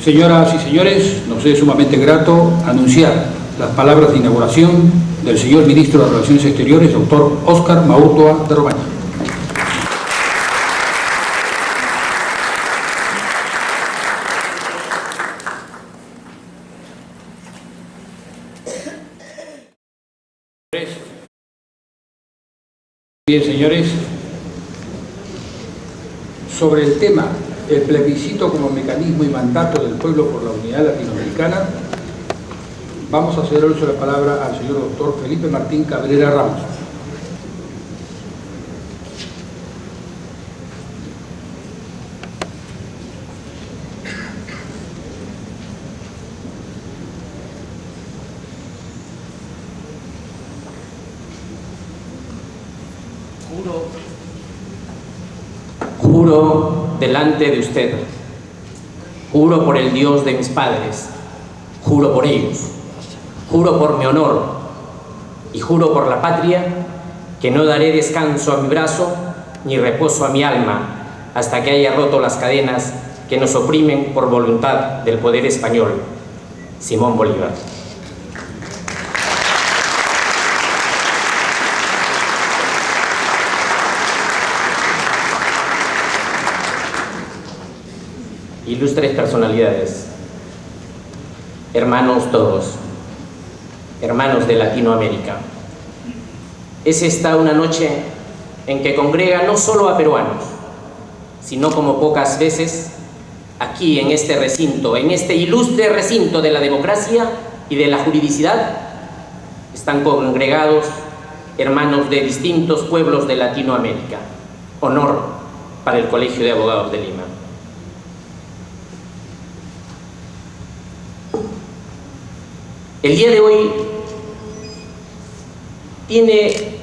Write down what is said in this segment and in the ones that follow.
Señoras y señores, nos es sumamente grato anunciar las palabras de inauguración del señor Ministro de Relaciones Exteriores, doctor Óscar Maurtua de Romaña. Bien, señores, sobre el tema el plebiscito como mecanismo y mandato del pueblo por la unidad latinoamericana, vamos a ceder uso de la palabra al señor doctor Felipe Martín Cabrera Ramos. Juro delante de usted, juro por el Dios de mis padres, juro por ellos, juro por mi honor y juro por la patria que no daré descanso a mi brazo ni reposo a mi alma hasta que haya roto las cadenas que nos oprimen por voluntad del poder español. Simón Bolívar. Ilustres personalidades, hermanos todos, hermanos de Latinoamérica. Es esta una noche en que congrega no solo a peruanos, sino como pocas veces, aquí en este recinto, en este ilustre recinto de la democracia y de la juridicidad, están congregados hermanos de distintos pueblos de Latinoamérica. Honor para el Colegio de Abogados de Lima. El día de hoy tiene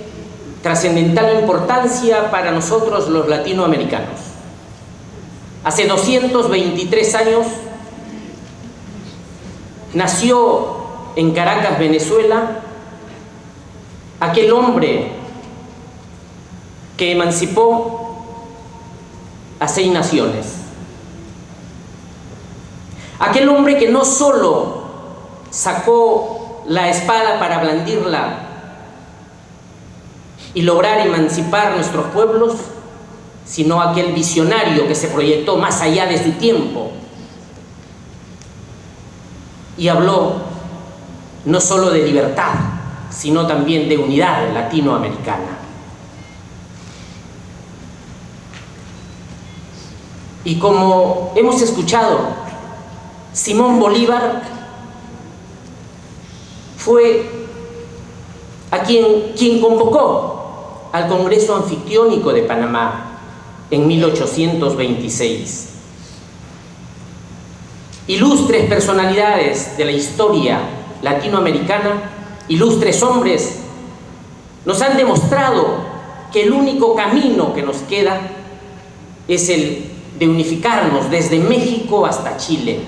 trascendental importancia para nosotros los latinoamericanos. Hace 223 años nació en Caracas, Venezuela, aquel hombre que emancipó a 6 naciones. Aquel hombre que no solo sacó la espada para blandirla y lograr emancipar nuestros pueblos, sino aquel visionario que se proyectó más allá de su tiempo y habló no solo de libertad, sino también de unidad latinoamericana. Y como hemos escuchado, Simón Bolívar fue a quien convocó al Congreso Anfictiónico de Panamá en 1826. Ilustres personalidades de la historia latinoamericana, ilustres hombres, nos han demostrado que el único camino que nos queda es el de unificarnos desde México hasta Chile.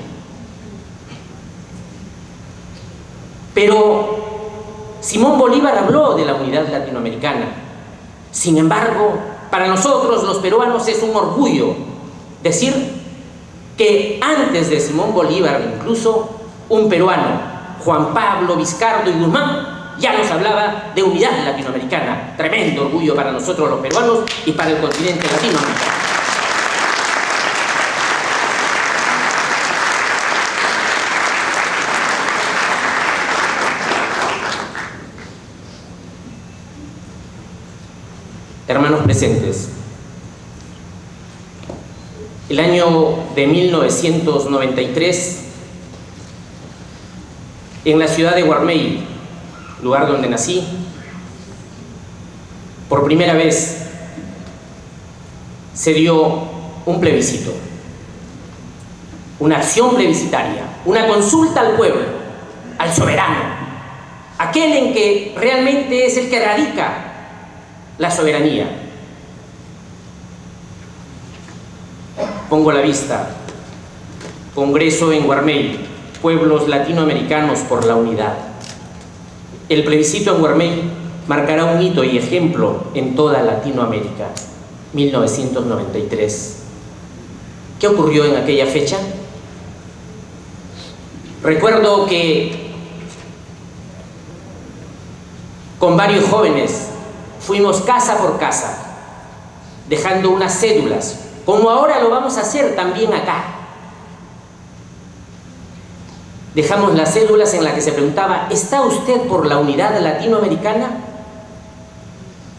Pero Simón Bolívar habló de la unidad latinoamericana. Sin embargo, para nosotros los peruanos es un orgullo decir que antes de Simón Bolívar, incluso un peruano, Juan Pablo Vizcardo y Guzmán, ya nos hablaba de unidad latinoamericana. Tremendo orgullo para nosotros los peruanos y para el continente latinoamericano. Hermanos presentes, el año de 1993, en la ciudad de Guarmey, lugar donde nací, por primera vez se dio un plebiscito, una acción plebiscitaria, una consulta al pueblo, al soberano, aquel en que realmente es el que radica la soberanía. Pongo la vista. Congreso en Guarmey, pueblos latinoamericanos por la unidad. El plebiscito en Guarmey marcará un hito y ejemplo en toda Latinoamérica. 1993. ¿Qué ocurrió en aquella fecha? Recuerdo que con varios jóvenes fuimos casa por casa, dejando unas cédulas, como ahora lo vamos a hacer también acá. Dejamos las cédulas en las que se preguntaba: ¿está usted por la unidad latinoamericana?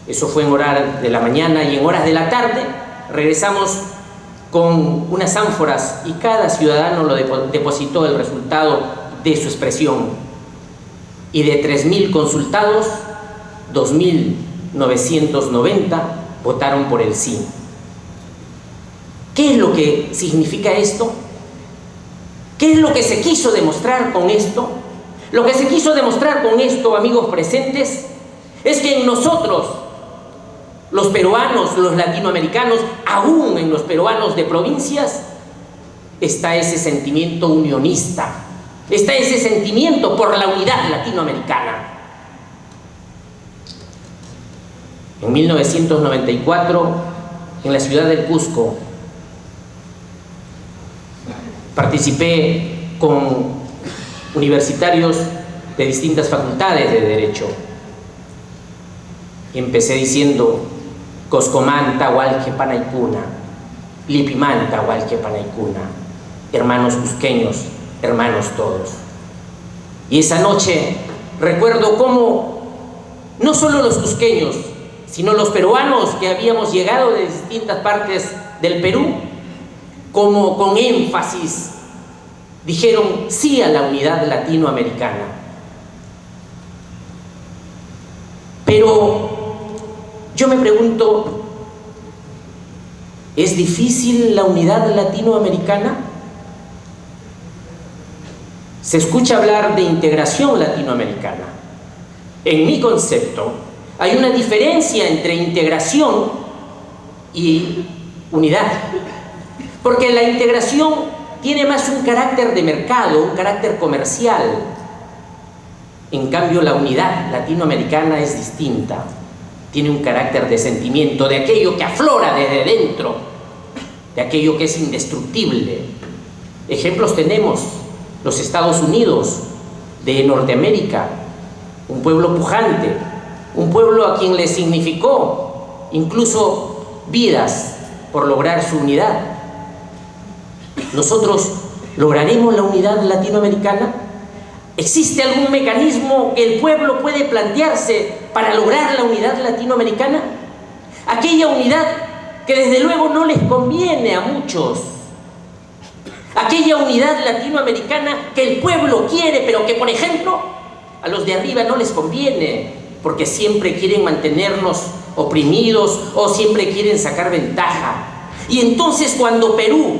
Eso fue en horas de la mañana, y en horas de la tarde regresamos con unas ánforas y cada ciudadano lo depositó el resultado de su expresión. Y de 3.000 consultados, 2.990 votaron por el sí. ¿Qué es lo que significa esto? ¿Qué es lo que se quiso demostrar con esto? Lo que se quiso demostrar con esto, amigos presentes, es que en nosotros, los peruanos, los latinoamericanos, aún en los peruanos de provincias, está ese sentimiento unionista, está ese sentimiento por la unidad latinoamericana. En 1994, en la ciudad del Cusco, participé con universitarios de distintas facultades de Derecho. Y empecé diciendo: Coscomanta, Hualque, Panaicuna, Lipimanta, Hualque, Panaicuna, hermanos cusqueños, hermanos todos. Y esa noche recuerdo cómo no solo los cusqueños, sino los peruanos que habíamos llegado de distintas partes del Perú, como con énfasis dijeron sí a la unidad latinoamericana. Pero yo me pregunto, ¿es difícil la unidad latinoamericana? Se escucha hablar de integración latinoamericana. En mi concepto, hay una diferencia entre integración y unidad, porque la integración tiene más un carácter de mercado, un carácter comercial. En cambio, la unidad latinoamericana es distinta. Tiene un carácter de sentimiento, de aquello que aflora desde dentro, de aquello que es indestructible. Ejemplos tenemos: los Estados Unidos de Norteamérica, un pueblo pujante, un pueblo a quien le significó incluso vidas por lograr su unidad. ¿Nosotros lograremos la unidad latinoamericana? ¿Existe algún mecanismo que el pueblo puede plantearse para lograr la unidad latinoamericana? Aquella unidad que desde luego no les conviene a muchos. Aquella unidad latinoamericana que el pueblo quiere, pero que, por ejemplo, a los de arriba no les conviene, porque siempre quieren mantenernos oprimidos o siempre quieren sacar ventaja. Y entonces, cuando Perú,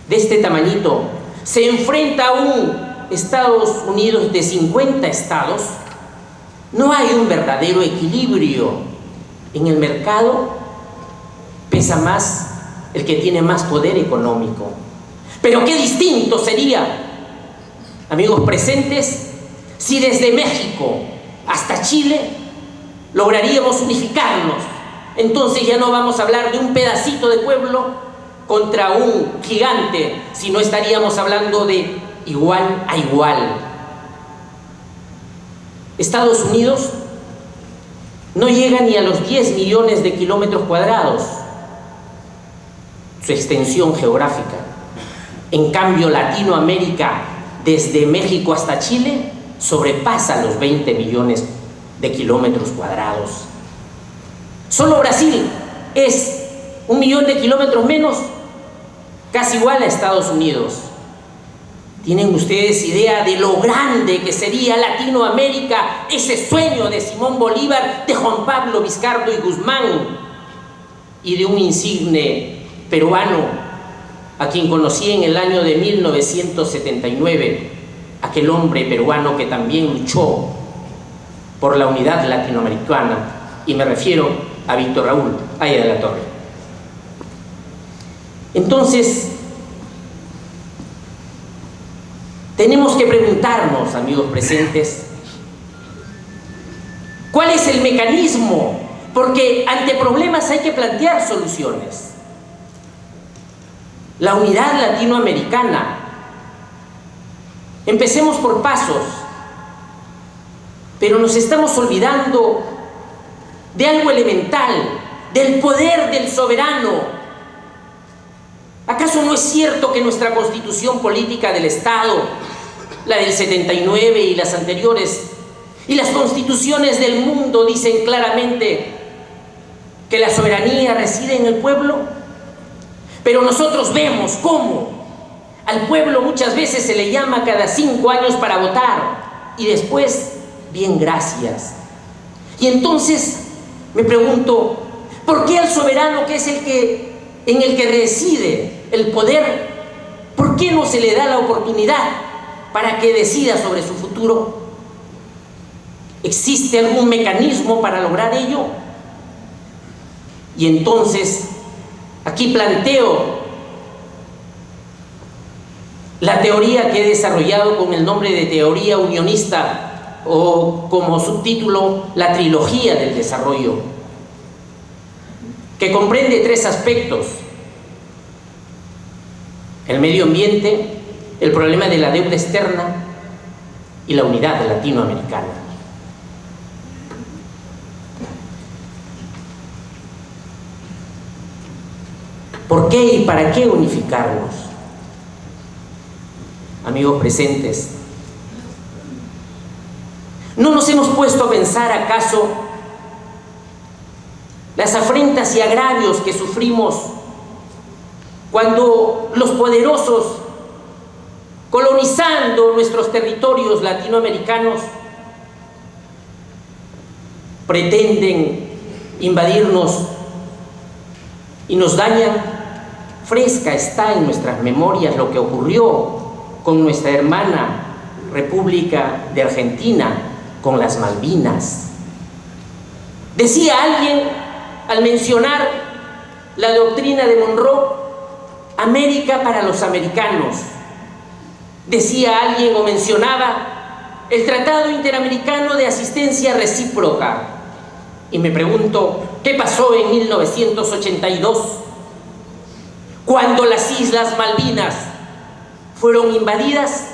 de este tamañito, se enfrenta a un Estados Unidos de 50 estados, no hay un verdadero equilibrio. En el mercado pesa más el que tiene más poder económico. Pero qué distinto sería, amigos presentes, si desde México hasta Chile lograríamos unificarnos. Entonces ya no vamos a hablar de un pedacito de pueblo contra un gigante, sino estaríamos hablando de igual a igual. Estados Unidos no llega ni a los 10 millones de kilómetros cuadrados, su extensión geográfica. En cambio, Latinoamérica, desde México hasta Chile, sobrepasa los 20 millones de kilómetros cuadrados. Solo Brasil es 1 millón de kilómetros menos, casi igual a Estados Unidos. ¿Tienen ustedes idea de lo grande que sería Latinoamérica, ese sueño de Simón Bolívar, de Juan Pablo Vizcardo y Guzmán y de un insigne peruano a quien conocí en el año de 1979, aquel hombre peruano que también luchó por la unidad latinoamericana, y me refiero a Víctor Raúl Haya de la Torre? Entonces, tenemos que preguntarnos, amigos presentes, ¿cuál es el mecanismo? Porque ante problemas hay que plantear soluciones. La unidad latinoamericana Empecemos por pasos, pero nos estamos olvidando de algo elemental, del poder del soberano. ¿Acaso no es cierto que nuestra constitución política del Estado, la del 79 y las anteriores, y las constituciones del mundo dicen claramente que la soberanía reside en el pueblo? Pero nosotros vemos cómo al pueblo muchas veces se le llama cada 5 años para votar y después, bien, gracias. Y entonces me pregunto, ¿por qué al soberano, que es en el que reside el poder, por qué no se le da la oportunidad para que decida sobre su futuro? ¿Existe algún mecanismo para lograr ello? Y entonces, aquí planteo la teoría que he desarrollado con el nombre de teoría unionista, o como subtítulo, la trilogía del desarrollo, que comprende 3 aspectos: el medio ambiente, el problema de la deuda externa y la unidad latinoamericana. ¿Por qué y para qué unificarnos? Amigos presentes, ¿no nos hemos puesto a pensar acaso las afrentas y agravios que sufrimos cuando los poderosos, colonizando nuestros territorios latinoamericanos, pretenden invadirnos y nos dañan? Fresca está en nuestras memorias lo que ocurrió con nuestra hermana República de Argentina, con las Malvinas. Decía alguien al mencionar la doctrina de Monroe: América para los americanos. Decía alguien o mencionaba el Tratado Interamericano de Asistencia Recíproca. Y me pregunto, ¿qué pasó en 1982? Cuando las Islas Malvinas fueron invadidas.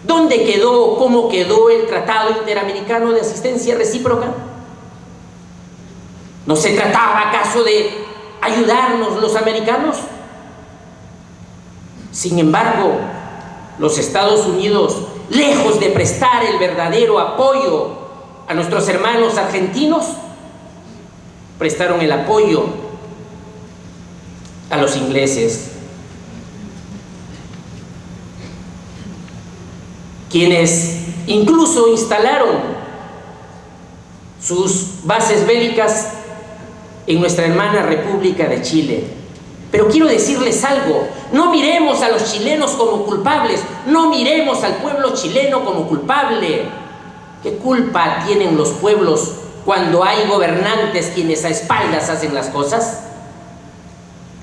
¿Dónde quedó, cómo quedó el Tratado Interamericano de Asistencia Recíproca? ¿No se trataba acaso de ayudarnos los americanos? Sin embargo, los Estados Unidos, lejos de prestar el verdadero apoyo a nuestros hermanos argentinos, prestaron el apoyo a los ingleses, quienes incluso instalaron sus bases bélicas en nuestra hermana República de Chile. Pero quiero decirles algo: no miremos a los chilenos como culpables, no miremos al pueblo chileno como culpable. ¿Qué culpa tienen los pueblos cuando hay gobernantes quienes a espaldas hacen las cosas?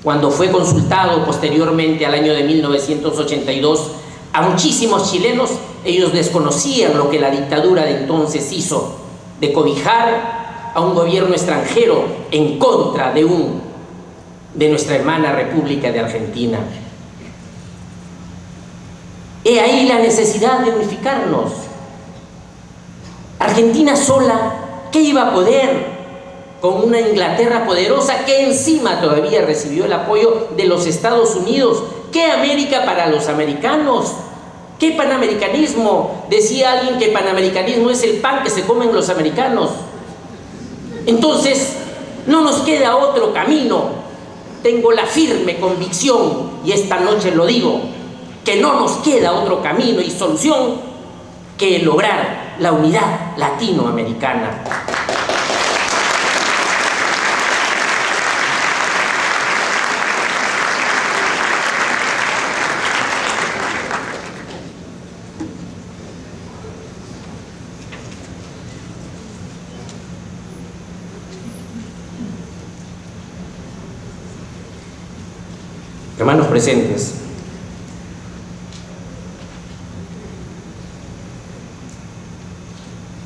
Cuando fue consultado posteriormente al año de 1982 a muchísimos chilenos, ellos desconocían lo que la dictadura de entonces hizo, de cobijar a un gobierno extranjero en contra de nuestra hermana República de Argentina. He ahí la necesidad de unificarnos. Argentina sola, ¿qué iba a poder con una Inglaterra poderosa que encima todavía recibió el apoyo de los Estados Unidos? ¿Qué América para los americanos? ¿Qué panamericanismo? Decía alguien que panamericanismo es el pan que se comen los americanos. Entonces, no nos queda otro camino. Tengo la firme convicción, y esta noche lo digo, que no nos queda otro camino y solución que lograr la unidad latinoamericana. Hermanos presentes,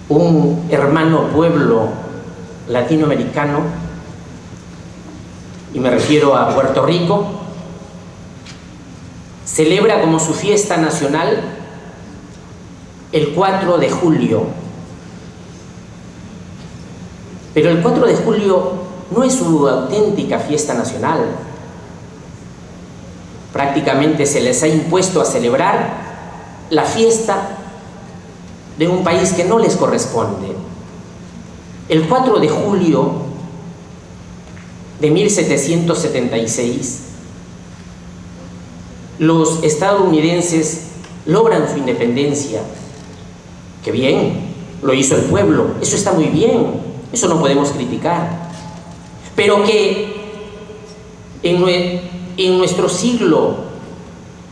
un hermano pueblo latinoamericano, y me refiero a Puerto Rico, celebra como su fiesta nacional el 4 de julio. Pero el 4 de julio no es su auténtica fiesta nacional. Prácticamente se les ha impuesto a celebrar la fiesta de un país que no les corresponde. El 4 de julio de 1776, los estadounidenses logran su independencia. ¡Qué bien! Lo hizo el pueblo. Eso está muy bien. Eso no podemos criticar. Pero que en nuestro siglo,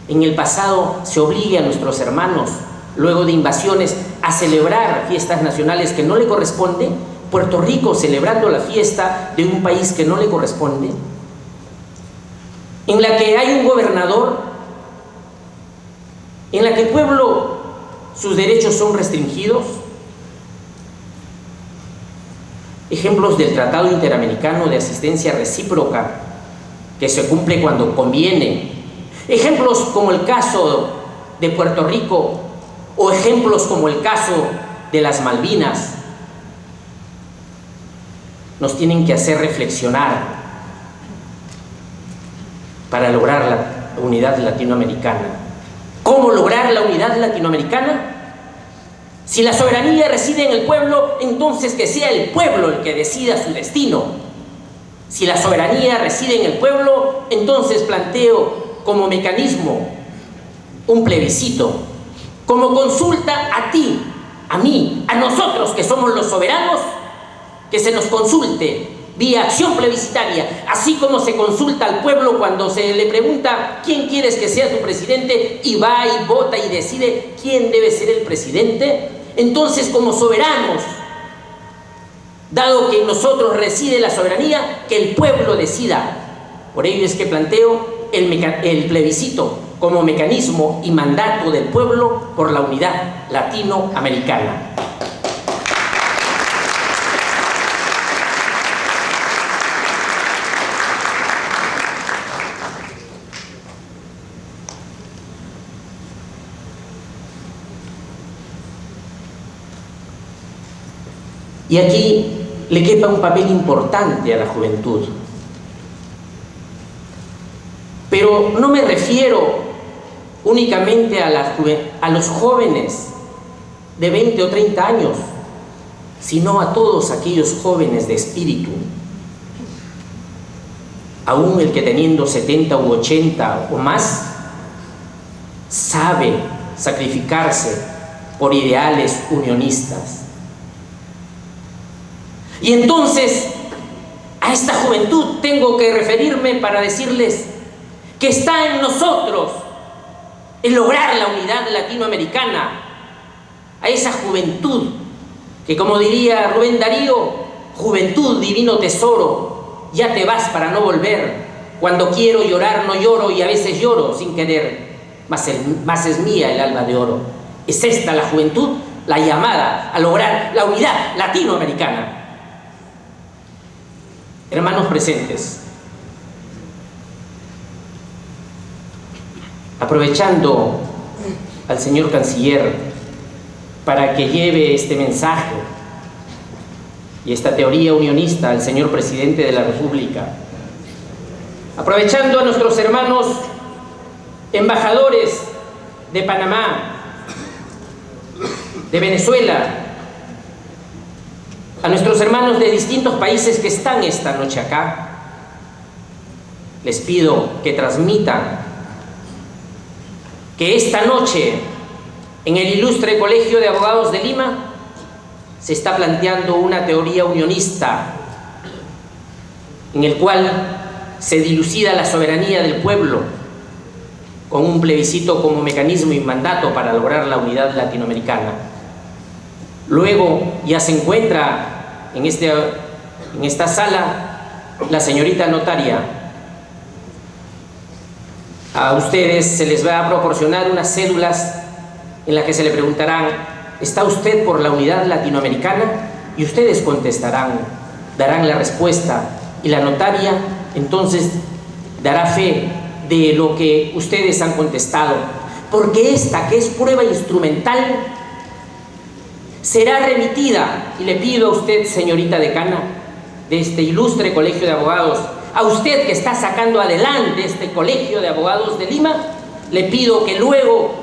en el pasado, se obligue a nuestros hermanos, luego de invasiones, a celebrar fiestas nacionales que no le corresponden. Puerto Rico celebrando la fiesta de un país que no le corresponde, en la que hay un gobernador, en la que el pueblo, sus derechos son restringidos. Ejemplos del Tratado Interamericano de Asistencia Recíproca, que se cumple cuando conviene. Ejemplos como el caso de Puerto Rico, o ejemplos como el caso de las Malvinas, nos tienen que hacer reflexionar para lograr la unidad latinoamericana. ¿Cómo lograr la unidad latinoamericana? Si la soberanía reside en el pueblo, entonces que sea el pueblo el que decida su destino. Si la soberanía reside en el pueblo, entonces planteo como mecanismo un plebiscito, como consulta a ti, a mí, a nosotros que somos los soberanos, que se nos consulte vía acción plebiscitaria, así como se consulta al pueblo cuando se le pregunta quién quieres que sea tu presidente, y va y vota y decide quién debe ser el presidente. Entonces, como soberanos, dado que en nosotros reside la soberanía, que el pueblo decida. Por ello es que planteo el plebiscito como mecanismo y mandato del pueblo por la unidad latinoamericana. Y aquí le quepa un papel importante a la juventud. Pero no me refiero únicamente a los jóvenes de 20 o 30 años, sino a todos aquellos jóvenes de espíritu. Aún el que teniendo 70 u 80 o más, sabe sacrificarse por ideales unionistas. Y entonces, a esta juventud tengo que referirme para decirles que está en nosotros el lograr la unidad latinoamericana. A esa juventud que, como diría Rubén Darío, juventud, divino tesoro, ya te vas para no volver. Cuando quiero llorar no lloro y a veces lloro sin querer, mas es mía el alba de oro. Es esta la juventud, la llamada a lograr la unidad latinoamericana. Hermanos presentes, aprovechando al señor canciller para que lleve este mensaje y esta teoría unionista al señor presidente de la República, aprovechando a nuestros hermanos embajadores de Panamá, de Venezuela, a nuestros hermanos de distintos países que están esta noche acá, les pido que transmitan que esta noche en el Ilustre Colegio de Abogados de Lima se está planteando una teoría unionista en el cual se dilucida la soberanía del pueblo con un plebiscito como mecanismo y mandato para lograr la unidad latinoamericana. Luego ya se encuentra en esta sala la señorita notaria. A ustedes se les va a proporcionar unas cédulas en las que se le preguntarán: ¿está usted por la unidad latinoamericana? Y ustedes contestarán, darán la respuesta, y la notaria entonces dará fe de lo que ustedes han contestado, porque esta, que es prueba instrumental, será remitida, y le pido a usted, señorita decana de este ilustre Colegio de Abogados, a usted que está sacando adelante este Colegio de Abogados de Lima, le pido que luego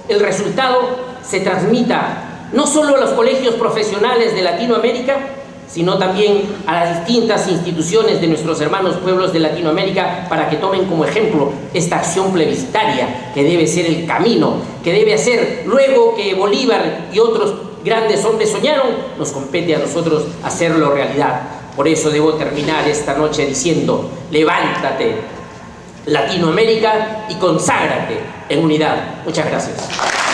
el resultado se transmita no solo a los colegios profesionales de Latinoamérica, sino también a las distintas instituciones de nuestros hermanos pueblos de Latinoamérica, para que tomen como ejemplo esta acción plebiscitaria, que debe ser el camino, que debe hacer, luego que Bolívar y otros grandes hombres soñaron, nos compete a nosotros hacerlo realidad. Por eso debo terminar esta noche diciendo: levántate, Latinoamérica, y conságrate en unidad. Muchas gracias.